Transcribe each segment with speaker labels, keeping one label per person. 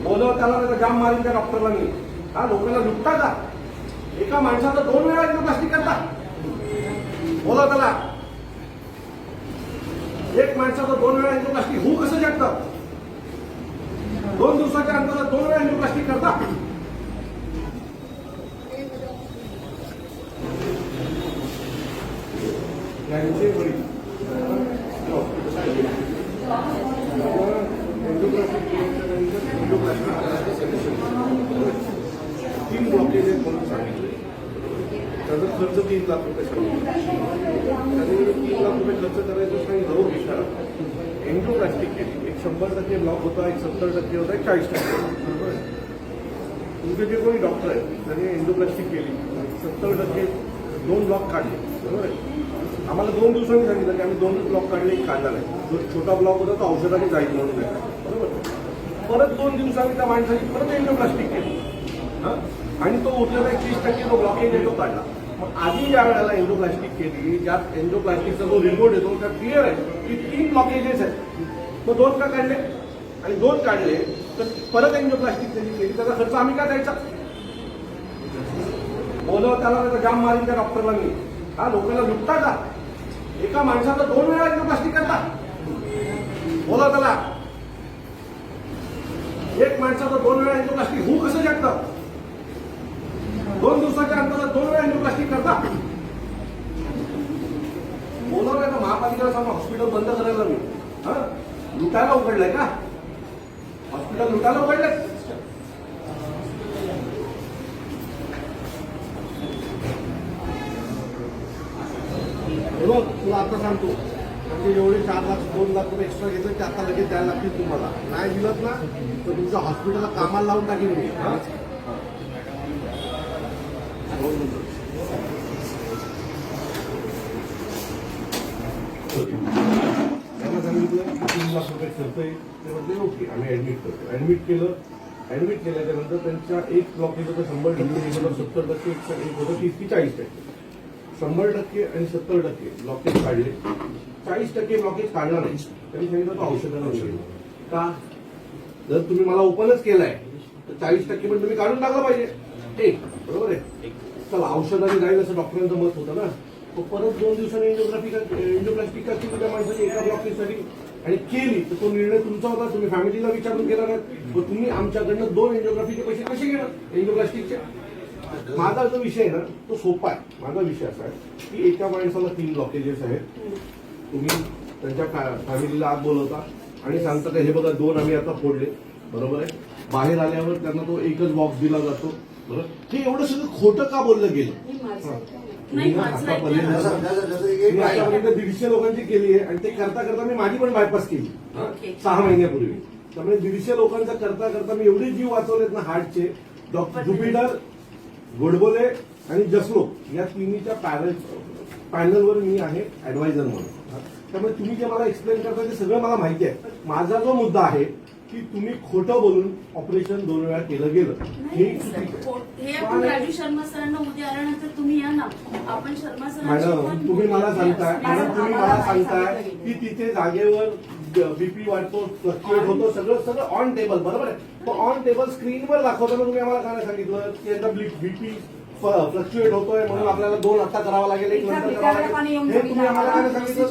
Speaker 1: बोलव त्याला, त्याचा जाम मारीन त्या डॉक्टरला मी. हा, लोकांना लुटता का? एका माणसाचं 2 वेळा एंजिओप्लास्टी करता. बोलव त्याला. एक माणसाचं 2 वेळा एंजिओप्लास्टी होऊ कसं शकतं? 2 दिवसाच्या अंतरात 2 वेळा एंजिओप्लास्टी करता. तीन ब्लॉकेज आहेत म्हणून सांगितले. त्याचा खर्च 3 लाख रुपये सांगितलं. त्याने 3 लाख रुपये खर्च करायचं सांगितलं. हो विचारा. एंजिओप्लास्टी केली. एक 100% ब्लॉक होता, एक 70% होता, एक 40%. बरोबर. तुमचे जे कोणी डॉक्टर आहेत त्यांनी एंजिओप्लास्टी केली, 70% 2 ब्लॉक काढले. बरोबर आहे. आम्हाला 2 दिवसांनी सांगितलं की आम्ही 2 ब्लॉक काढले, एक काढला नाही. जो छोटा ब्लॉक होता तो औषधाने जाईल म्हणून नाही. बरोबर. परत 2 दिवसांनी त्या माणसाची परत एंजिओप्लास्टी केली. आणि तो उरलेला 30% जो ब्लॉकेज आहे तो काढला. मग आधी ज्या वेळेला एंजिओप्लास्टिक केली, ज्यात एंजिओप्लास्टिकचा जो रिपोर्ट येतो त्यात क्लिअर आहे की 3 ब्लॉकेजेस आहेत. मग 2 का काढले? आणि 2 काढले तर परत एंजिओप्लास्टिक त्यांनी केली, त्याचा खर्च आम्ही का द्यायचा? बोलव त्याला, त्याचा जाम मारीन त्या डॉक्टरला मी. हा, लोकांना लुटता का? एका माणसाचं 2 वेळा एंजिओप्लास्टी करता. बोलव त्याला. एक माणसाचं 2 वेळा एंजिओप्लास्टी होऊ कसं शकतं? 2 दिवसाच्या अंतरात 2 वेळा एंजिओप्लास्टी करता. बोलवलंय का महापालिकेला सांगा हॉस्पिटल बंद करायला मी. हा, लुटायला उघडलंय का? हॉस्पिटल लुटायला उघडलंय. बघ, तुला आता सांगतो, म्हणजे एवढे 4 लाख 2 लाख रुपये एक्स्ट्रा घेतले ते आता लगेच द्यायला लागतील तुम्हाला. नाही दिलं ना तर तुमच्या हॉस्पिटलला कामाला लावून टाकेन मी. त्यांना सांगितलं 3 लाख रुपये खर्च आहे. ते म्हटले ओके, आम्ही ऍडमिट करतो. ऍडमिट केल्याच्या नंतर त्यांच्या एक ब्लॉकेज होतं 100%, 70%, एक होतं 30 की 40%. 100% आणि 70% ब्लॉकेज काढले. 40% ब्लॉकेज काढला नाही. त्यांनी सांगितलं तो औषधानं होईल. का? जर तुम्ही मला ओपनच केलाय तर 40% पण तुम्ही काढून टाकलं पाहिजे. एक बरोबर आहे. चला, औषधाने जाईल असं डॉक्टरांचं मत होतं ना. तो परत 2 दिवसांनी एंजिओप्लास्टिक केली त्या माणसाची एका ब्लॉकेजसाठी आणि केली तर तो निर्णय तुमचा होता. तुम्ही फॅमिलीला विचारून केला नाही. मग तुम्ही आमच्याकडनं 2 एंजिओग्राफीचे पैसे कसे घेणार एंजिओप्लास्टिकचे? माझा जो विषय आहे ना तो सोपा आहे. माझा विषय असा आहे की एका माणसाला 3 ब्लॉकेजेस आहेत. तुम्ही त्यांच्या फॅमिलीला आत बोलवता आणि सांगता का हे बघा 2 आम्ही आता फोडले. बरोबर आहे. बाहेर आल्यावर त्यांना तो एकच बॉक्स दिला जातो. बरोबर. हे एवढं सगळं खोटं का बोललं गेलं? आतापर्यंत 150 लोकांची केली आहे आणि ते करता करता मी माझी पण बायपास केली 6 महिन्यापूर्वी. त्यामुळे 150 लोकांचा करता करता मी एवढे जीव वाचवलेत ना हार्टचे. डॉक्टर ज्युपिटर, गोडबोले आणि जसलोक या तिन्हीच्या पॅनलवर मी आहे ऍडवायझर म्हणून. त्यामुळे तुम्ही जे मला एक्सप्लेन करता ते सगळं मला माहिती आहे. माझा जो मुद्दा आहे की तुम्ही खोटं बोलून ऑपरेशन 2 वेळा केलं गेलं हे
Speaker 2: राजू शर्मा सरांना उद्या आल्यानंतर तुम्ही या ना. आपण शर्मा सर
Speaker 1: मॅडम तुम्ही मला सांगताय की तिथे जागेवर बीपी वाढतो, फ्लक्च्युएट होतो, सगळं ऑन टेबल. बरोबर आहे. तो ऑन टेबल स्क्रीनवर दाखवताना तुम्ही आम्हाला काय सांगितलं की यांचा बीपी फ्लक्च्युएट होतोय म्हणून आपल्याला 2 आता करावा लागेल, 1 नंतर करावा लागेल. हे तुम्ही आम्हाला काय सांगितलं?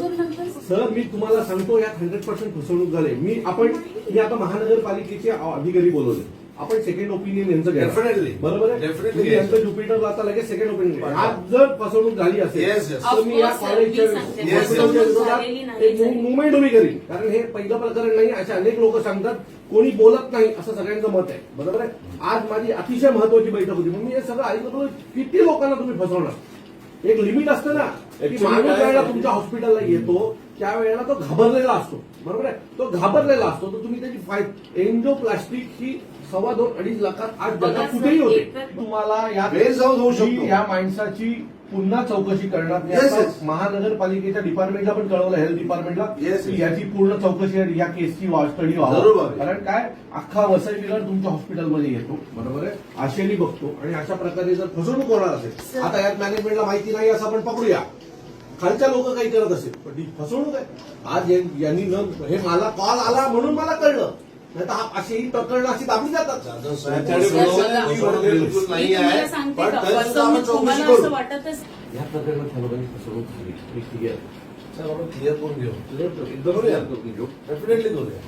Speaker 1: सर मी तुम्हाला सांगतो यात 100% फसवणूक झाली. मी आता महानगरपालिकेचे अधिकारी बोलवले. आपण सेकंड ओपिनियन यांचं घ्या. डेफिनेटली. बरोबर आहे. यांचं ज्युपिटरला आता लगेच सेकंड ओपिनियन. आज जर फसवणूक झाली असेल तर मी या कॉलेजच्या विरोधात एक मुवमेंट उभी करीन. कारण हे पहिलं प्रकरण नाही. असे अनेक लोक सांगतात कोणी बोलत नाही असं सगळ्यांचं मत आहे. बरोबर आहे. आज माझी अतिशय महत्वाची बैठक होती. मग मी हे सगळं ऐकतो. किती लोकांना तुम्ही फसवणार? एक लिमिट असतं ना की माणूस ज्यावेळेला तुमच्या हॉस्पिटलला येतो त्यावेळेला तो घाबरलेला असतो. बरोबर आहे. तो घाबरलेला असतो तर तुम्ही त्याची एंजिओप्लास्टिक ही 2.5 लाखात आज जगात कुठेही होते. तुम्हाला या माणसाची पुन्हा चौकशी करणार. महानगरपालिकेच्या डिपार्टमेंटला पण कळवलं, हेल्थ डिपार्टमेंटला, याची पूर्ण चौकशी या केसची स्टडी व्हावं. कारण काय अख्खा वसई विभाग तुमच्या हॉस्पिटलमध्ये येतो. बरोबर आहे. आशेने बघतो आणि अशा प्रकारे जर फसवणूक होणार असेल, आता यात मॅनेजमेंटला माहिती नाही असं आपण पकडूया, खालच्या लोक काही करत असेल पण ती फसवणूक आहे. आज यांनी हे मला कॉल आला म्हणून मला कळलं नाही तर अशी प्रकरणं अशी दाबली जातात.
Speaker 3: जाधव साहेब,
Speaker 1: त्याच्याकडे
Speaker 3: फसवणूक
Speaker 1: बरोबर
Speaker 3: बिलकुल नाही
Speaker 2: मी तुम्हाला
Speaker 3: आहे.
Speaker 2: सांगते
Speaker 3: पण
Speaker 2: का,
Speaker 3: तरी सुद्धा आपण
Speaker 2: फसवणूक
Speaker 3: चौकशी
Speaker 2: तुम्हाला
Speaker 3: करू.
Speaker 2: असं वाटतच
Speaker 4: या प्रकरणात ह्या लोकांनी फसवणूक केली.
Speaker 3: सर, आपण क्लिअर करून घेऊ.
Speaker 4: एकदम clear करून घेऊ.
Speaker 3: डेफिनेटली करूया.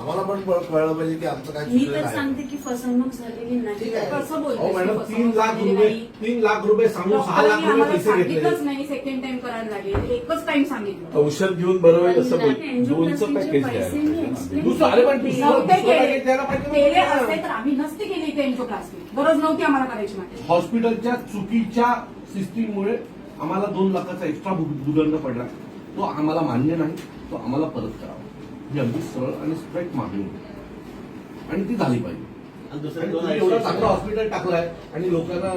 Speaker 3: आम्हाला पण कळलं पाहिजे की आमचं काय
Speaker 2: मी
Speaker 3: चुकलेलं
Speaker 2: तर
Speaker 3: आहे.
Speaker 2: सांगते की फसवणूक झालेली नाही.
Speaker 3: ठीक आहे.
Speaker 2: कसं
Speaker 1: अहो
Speaker 2: बोलतोय
Speaker 1: मॅडम,
Speaker 2: फसवणूक
Speaker 1: 3 लाख
Speaker 2: झालेली
Speaker 1: रुपये
Speaker 2: नाही.
Speaker 1: 3 लाख रुपये सांगून 6 लाख
Speaker 5: डॉक्टरांनी
Speaker 1: रुपये
Speaker 5: आम्हाला
Speaker 1: पैसे घेतले.
Speaker 5: सांगितलंच नाही सेकंड टाइम करायला लागेल, एकच टाइम सांगितलं.
Speaker 4: औषध घेऊन बरं होईल असं बोल.
Speaker 2: नाही,
Speaker 4: दोनचं
Speaker 2: angioplasty
Speaker 4: पॅकेज
Speaker 2: चे पैसे मी explain
Speaker 4: द्या.
Speaker 1: दुसरं अरे पण दुसरं
Speaker 5: नव्हते
Speaker 1: दुसरं
Speaker 5: केले.
Speaker 1: package द्यायला पाहिजे
Speaker 5: केले
Speaker 1: ना.
Speaker 5: असते तर आम्ही नसते केली इथे एन्जिओप्लास्टी. गरज नव्हती आम्हाला करायची माझी.
Speaker 1: हॉस्पिटलच्या चुकीच्या सिस्टीममुळे आम्हाला 2 लाखाचा एक्स्ट्रा भूदंड पडला. तो आम्हाला मान्य नाही, तो आम्हाला परत करावा. ही अगदी सरळ आणि स्ट्रेट मागणी आहे. आणि ती झाली पाहिजे.
Speaker 3: आणि दुसरं
Speaker 1: आणि
Speaker 3: दोन
Speaker 1: तुम्ही एवढं चांगलं हॉस्पिटल टाकलंय आणि लोकांना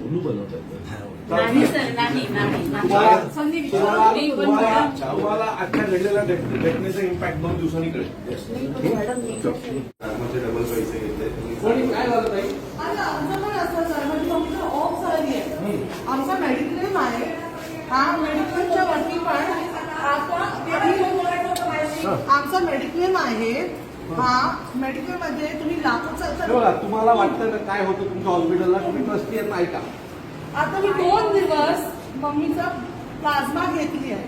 Speaker 1: उल्लू बनवताय.
Speaker 2: नाही सर, नाही नाही
Speaker 1: तुम्हाला-
Speaker 2: नाही.
Speaker 5: संधी
Speaker 1: तुम्हाला
Speaker 2: मी पण
Speaker 1: तुम्हाला
Speaker 2: मॅडम-
Speaker 1: तुम्हाला आजच्या घडलेल्या घटनेचा इम्पॅक्ट 2 दिवसांनी कळेल.
Speaker 2: मॅडम, मी
Speaker 3: डबल पैसे घेतले.
Speaker 1: कोणी काय झालं ताई?
Speaker 6: आणि आमचं पण असं सर म्हणजे फक्त ऑफ झाली आहे. आमचा मेडिक्लेम आहे. हा मेडिक्लेमच्या वरती पण आता आमचा मेडिक्लेम आहे. हा मेडिक्लेम मध्ये तुम्ही लाखोचा
Speaker 1: हे बघा, तुम्हाला वाटतं ना काय होतं तुमच्या हॉस्पिटलला, तुम्ही ट्रस्टी आहेत नाही का?
Speaker 6: आता मी 2 दिवस मम्मीचा प्लाझ्मा घेतली आहे.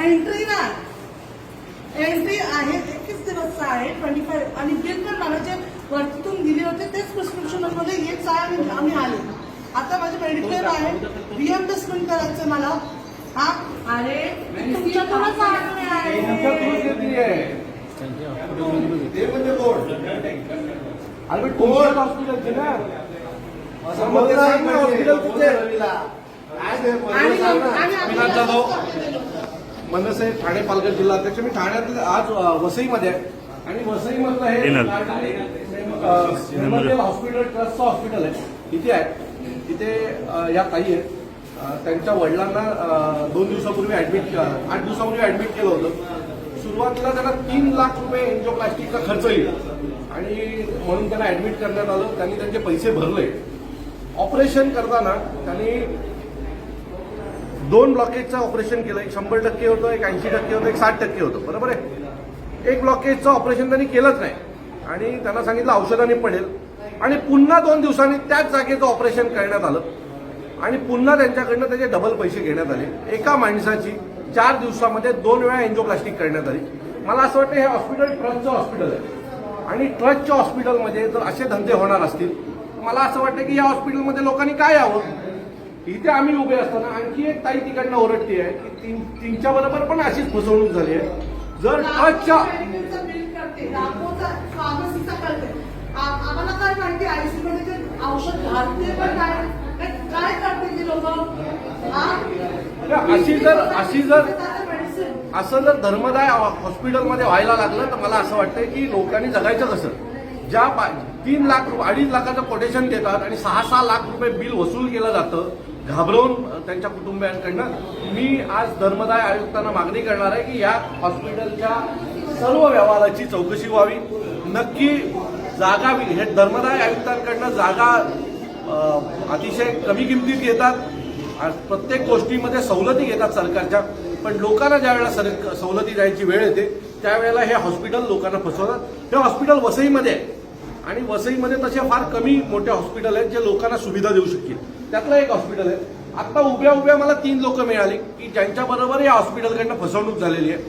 Speaker 6: एंट्री नाही, एंट्री आहे 21 दिवस आहे 25 आणि बिल पण मला जे वरतीतून दिले होते तेच प्रिस्क्रिप्शन मध्ये हेच आहे आणि आम्ही आले. आता माझे मेडिक्लेम आहे, रिएम्बर्समेंट करायचं मला. हा अरे तुमच्याकडूनच आहे.
Speaker 1: तुमच्याकडून घेतली आहे.
Speaker 3: ते म्हणजे कोण?
Speaker 1: अरे पण तुमच्याच हॉस्पिटलची ना. मग ते सांग ना, हॉस्पिटल तुमचे.
Speaker 3: काय ते
Speaker 6: आणि
Speaker 3: सांग ना.
Speaker 1: विनाथ जाधव, मनसे ठाणे पालघर जिल्हाध्यक्ष. मी ठाण्यात आज वसईमध्ये आहे आणि वसईमधलं हे मेमोरियल हॉस्पिटल ट्रस्टचं हॉस्पिटल आहे. इथे आहे. इथे या ताई आहेत. त्यांच्या वडिलांना 2 दिवसापूर्वी 8 दिवसापूर्वी ऍडमिट केलं होतं. सुरुवातीला त्यांना 3 लाख रुपये एन्जिओप्लास्टिकचा खर्च येईल आणि म्हणून त्यांना ऍडमिट करण्यात आलं. त्यांनी त्यांचे पैसे भरले. ऑपरेशन करताना त्यांनी 2 ब्लॉकेजचं ऑपरेशन केलं. एक 100% होतं, एक 80% होतं, एक 60% होतं. बरोबर आहे. 1 ब्लॉकेजचं ऑपरेशन त्यांनी केलंच नाही आणि त्यांना सांगितलं औषधाने पडेल आणि पुन्हा 2 दिवसांनी त्याच जागेचं ऑपरेशन करण्यात आलं आणि पुन्हा त्यांच्याकडनं त्याचे डबल पैसे घेण्यात आले. एका माणसाची 4 दिवसामध्ये 2 वेळा एन्जिओप्लास्टिक करण्यात आली. मला असं वाटतं हे हॉस्पिटल ट्रस्टचं हॉस्पिटल आहे आणि ट्रस्टच्या हॉस्पिटलमध्ये जर असे धंदे होणार असतील, मला असं वाटतं की या हॉस्पिटलमध्ये लोकांनी काय यावं. इथे आम्ही उभे असताना आणखी एक ताई तिकडनं ओरडती आहे की तीनच्या बरोबर पण अशीच फसवणूक झाली आहे. जर ट्रस्टच्या
Speaker 6: मेडिकलचं बिल करते, लाखोचा फार्मसीचा करते. आम्हाला काय माहिती आयसीयू मध्ये ते औषध घालते पण काय करते ते लोक.
Speaker 1: अशी जर असं जर धर्मदाय हॉस्पिटलमध्ये व्हायला लागलं तर मला असं वाटतंय की लोकांनी जगायचं कसं. ज्या 3 लाख 2.5 लाखाचं कोटेशन देतात आणि 6 लाख रुपये बिल वसूल केलं जातं घाबरवून त्यांच्या कुटुंबियांकडनं. मी आज धर्मदाय आयुक्तांना मागणी करणार आहे की या हॉस्पिटलच्या सर्व व्यवहाराची चौकशी व्हावी. नक्की जागा हे धर्मदाय आयुक्तांकडनं जागा अतिशय कमी किमतीत घेतात. प्रत्येक गोष्टीमध्ये सवलती घेतात सरकारच्या, पण लोकांना ज्या वेळेला सवलती द्यायची वेळ येते त्यावेळेला हे हॉस्पिटल लोकांना फसवतात. हे हॉस्पिटल वसईमध्ये आहे आणि वसईमध्ये तसे फार कमी मोठे हॉस्पिटल आहेत जे लोकांना सुविधा देऊ शकतील. त्यातलं एक हॉस्पिटल आहे. आता उभ्या मला 3 लोक मिळाली की ज्यांच्याबरोबर या हॉस्पिटलकडनं फसवणूक झालेली आहे.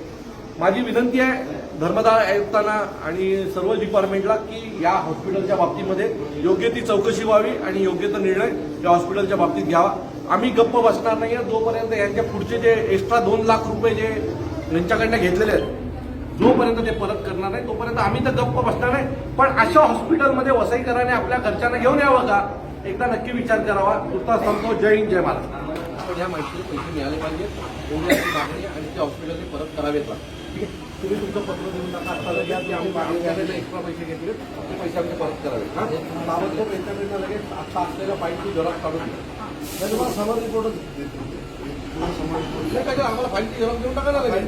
Speaker 1: माझी विनंती आहे धर्मदाय आयुक्तांना आणि सर्व डिपार्टमेंटला की या हॉस्पिटलच्या बाबतीमध्ये योग्य ती चौकशी व्हावी आणि योग्य तो निर्णय या हॉस्पिटलच्या बाबतीत घ्यावा. आम्ही गप्प बसणार नाही जोपर्यंत यांच्या पुढचे जे एक्स्ट्रा 2 लाख रुपये जे यांच्याकडनं घेतलेले आहेत जोपर्यंत ते परत करणार नाही तोपर्यंत आम्ही तर गप्प बसणार नाही. पण अशा हॉस्पिटलमध्ये वसईकरांनी आपल्या घरच्यांना घेऊन यावं का, एकदा नक्की विचार करावा. तुर्तास सांगतो. जय हिंद, जय महाराष्ट्र. पण या माहितीचे पैसे मिळाले पाहिजेत एवढी आमची मागणी आहे आणि ते हॉस्पिटलने परत करावेत. ठीक आहे, तुम्ही तुमचं पत्र देऊन टाका. आता घ्या की आम्ही मागणी करायला एक्स्ट्रा पैसे घेतले ते पैसे आमचे परत करावे. ताबडतोब पेशंटला लगेच आता असलेल्या फाईलची झेरॉक्स काढून द्या. नाही तुम्हाला समर रिपोर्टच नाही काय आम्हाला फाईलची झेरॉक्स देऊन टाका ना लगेच.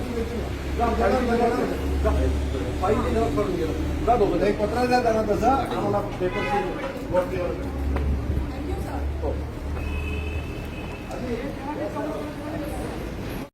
Speaker 1: फाईलची झेरॉक्स काढून गेलं जा दोघं.
Speaker 3: एक पत्र द्या त्यांना तसं आम्हाला पेपरची